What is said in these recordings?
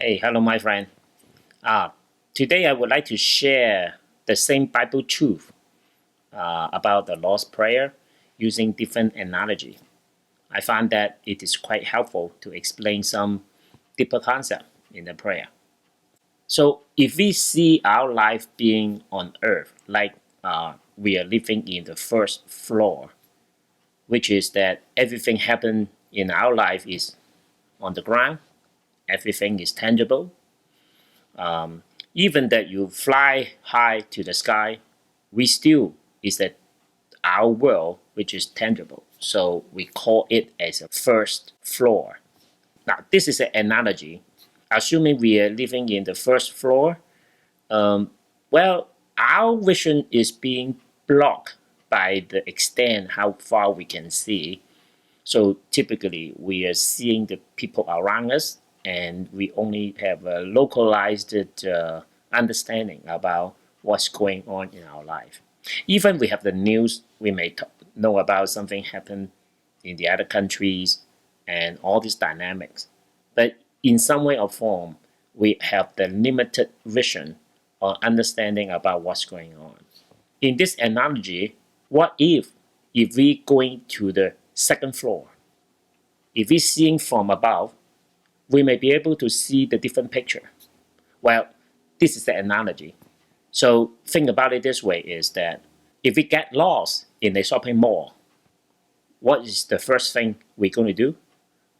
Hey, hello, my friend. Uh, Today I would like to share the same Bible truth about the Lord's Prayer using different analogy. I find that it is quite helpful to explain some deeper concept in the prayer. So, if we see our life being on earth, like we are living in the first floor, which is that everything happen in our life is on the ground, everything is tangible, even that you fly high to the sky, we still is that our world which is tangible. So we call it as a first floor. Now this is an analogy. Assuming we are living in the first floor, well, our vision is being blocked by the extent how far we can see. So typically, we are seeing the people around us, and we only have a localized understanding about what's going on in our life. Even we have the news, we may know about something happened in the other countries and all these dynamics. But in some way or form, we have the limited vision or understanding about what's going on. In this analogy, what if we going to the second floor? If we're seeing from above, we may be able to see the different picture. Well, this is the analogy. So think about it this way is that if we get lost in a shopping mall, what is the first thing we're going to do?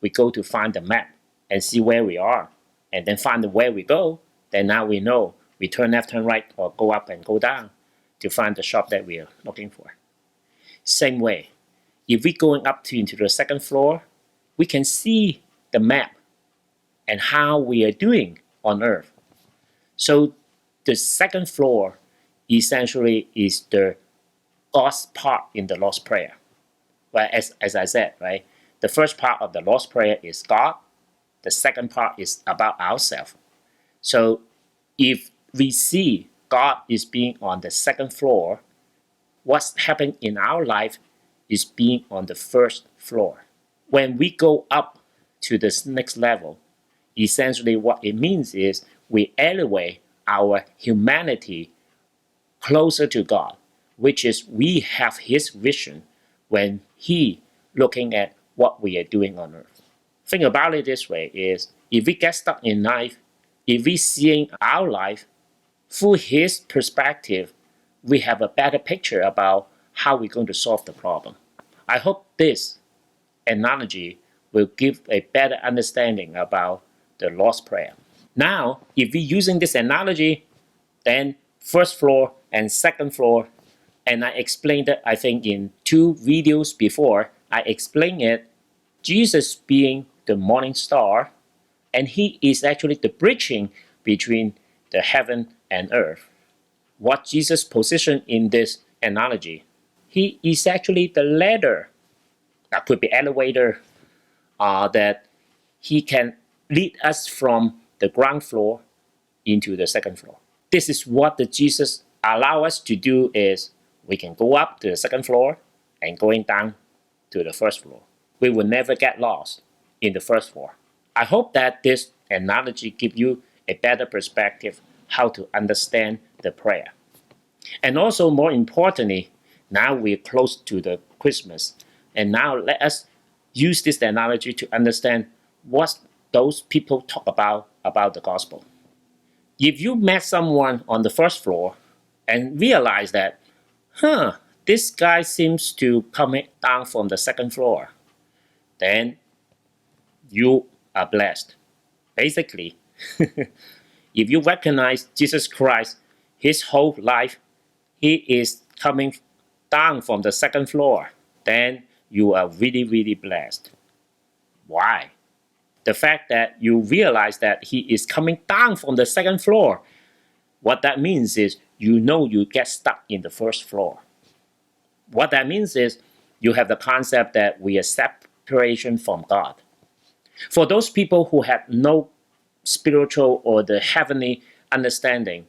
We go to find the map and see where we are, and then find where we go. Then now we know we turn left, turn right, or go up and go down to find the shop that we are looking for. Same way, if we're going up into the second floor, we can see the map and how we are doing on Earth. So the second floor essentially is the God's part in the Lord's Prayer. But as I said, right, the first part of the Lord's Prayer is God. The second part is about ourselves. So if we see God is being on the second floor, what's happening in our life is being on the first floor. When we go up to this next level, essentially what it means is we elevate our humanity closer to God, which is we have His vision when He looking at what we are doing on earth. Think about it this way is if we get stuck in life, if we seeing our life through His perspective, we have a better picture about how we're going to solve the problem. I hope this analogy will give a better understanding about the Lord's Prayer. Now, if we're using this analogy, then first floor and second floor, and I explained it, I think, in 2 videos before, I explained it, Jesus being the morning star, and He is actually the bridging between the heaven and earth. What Jesus positioned in this analogy, He is actually the ladder, that could be elevator, that He can lead us from the ground floor into the second floor. This is what the Jesus allow us to do is we can go up to the second floor and going down to the first floor. We will never get lost in the first floor. I hope that this analogy gives you a better perspective how to understand the prayer. And also more importantly, now we're close to the Christmas, and now let us use this analogy to understand what those people talk about the gospel. If you met someone on the first floor and realize that, this guy seems to come down from the second floor, then you are blessed. Basically, if you recognize Jesus Christ, His whole life, He is coming down from the second floor, then you are really, really blessed. Why? The fact that you realize that He is coming down from the second floor, what that means is you know you get stuck in the first floor. What that means is you have the concept that we are separation from God. For those people who have no spiritual or the heavenly understanding,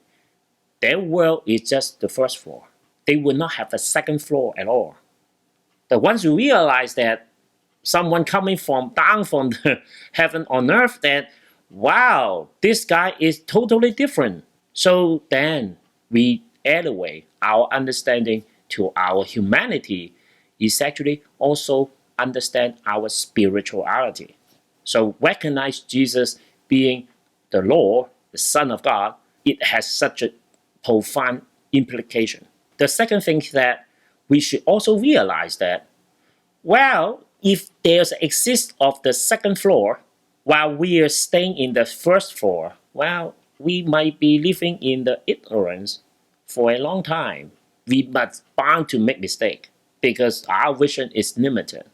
their world is just the first floor. They will not have a second floor at all. But once you realize that someone coming from down from the heaven on earth, then wow, this guy is totally different. So then we elevate our understanding to our humanity is actually also understand our spirituality. So recognize Jesus being the Lord, the Son of God, it has such a profound implication. The second thing is that we should also realize that, well, if there's exist of the second floor while we are staying in the first floor, well, we might be living in the ignorance for a long time. We must bound to make mistake because our vision is limited.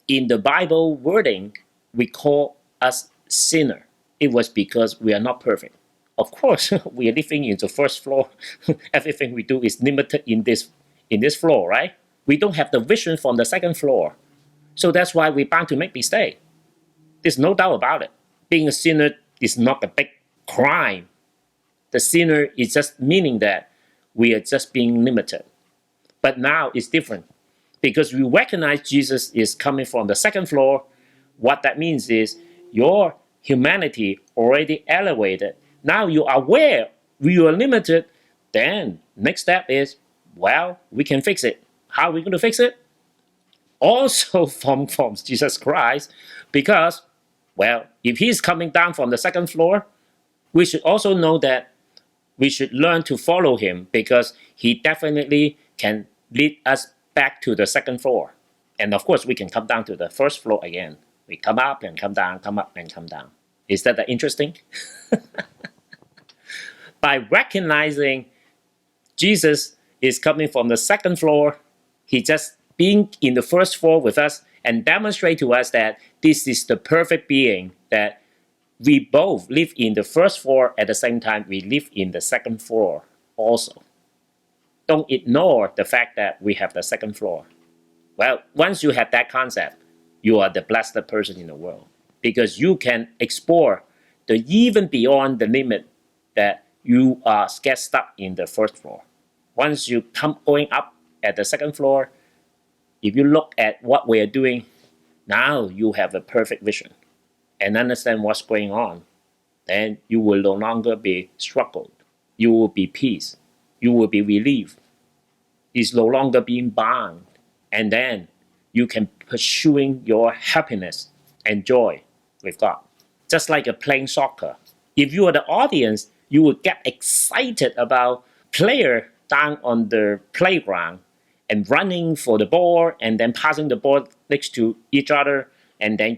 In the Bible wording, we call us sinner. It was because we are not perfect. Of course, we are living in the first floor. Everything we do is limited in this floor, right? We don't have the vision from the second floor. So that's why we're bound to make mistakes. There's no doubt about it. Being a sinner is not a big crime. The sinner is just meaning that we are just being limited. But now it's different because we recognize Jesus is coming from the second floor. What that means is your humanity already elevated. Now you are aware you are limited. Then next step is, well, we can fix it. How are we going to fix it? Also from Jesus Christ, because, well, if he's coming down from the second floor, we should also know that we should learn to follow him because he definitely can lead us back to the second floor. And of course, we can come down to the first floor again. We come up and come down, come up and come down. Is that interesting? By recognizing Jesus is coming from the second floor, he just being in the first floor with us and demonstrate to us that this is the perfect being, that we both live in the first floor at the same time we live in the second floor also. Don't ignore the fact that we have the second floor. Well, once you have that concept, you are the blessed person in the world because you can explore the even beyond the limit that you get stuck in the first floor. Once you come going up at the second floor, if you look at what we are doing, now you have a perfect vision and understand what's going on. Then you will no longer be struggled. You will be peace. You will be relieved. It's no longer being bound. And then you can pursuing your happiness and joy with God. Just like a playing soccer. If you are the audience, you will get excited about player down on the playground and running for the ball and then passing the ball next to each other and then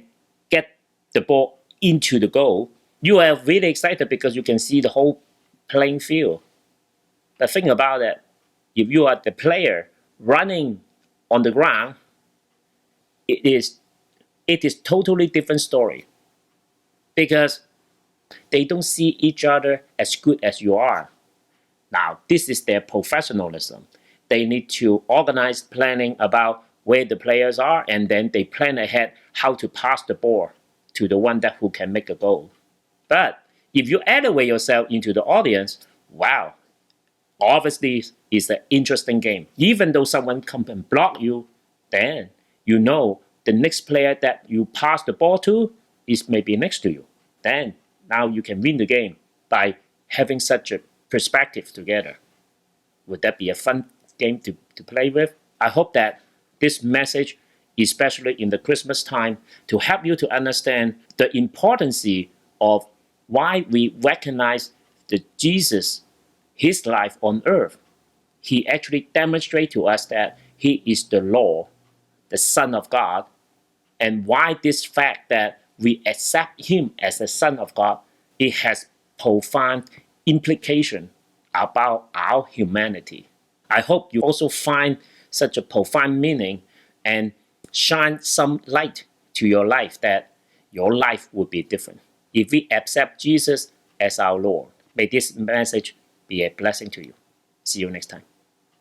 get the ball into the goal. You are really excited because you can see the whole playing field. But think about it. If you are the player running on the ground, it is totally different story because they don't see each other as good as you are. Now, this is their professionalism. They need to organize planning about where the players are, and then they plan ahead how to pass the ball to the one that who can make a goal. But if you elevate yourself into the audience, wow, obviously it's an interesting game. Even though someone come and block you, then you know the next player that you pass the ball to is maybe next to you. Then now you can win the game by having such a perspective together. Would that be a fun game to play with? I hope that this message, especially in the Christmas time, to help you to understand the importance of why we recognize the Jesus, his life on earth. He actually demonstrates to us that he is the Lord, the Son of God, and why this fact that we accept him as the Son of God, it has profound implication about our humanity. I hope you also find such a profound meaning and shine some light to your life that your life will be different. If we accept Jesus as our Lord, may this message be a blessing to you. See you next time.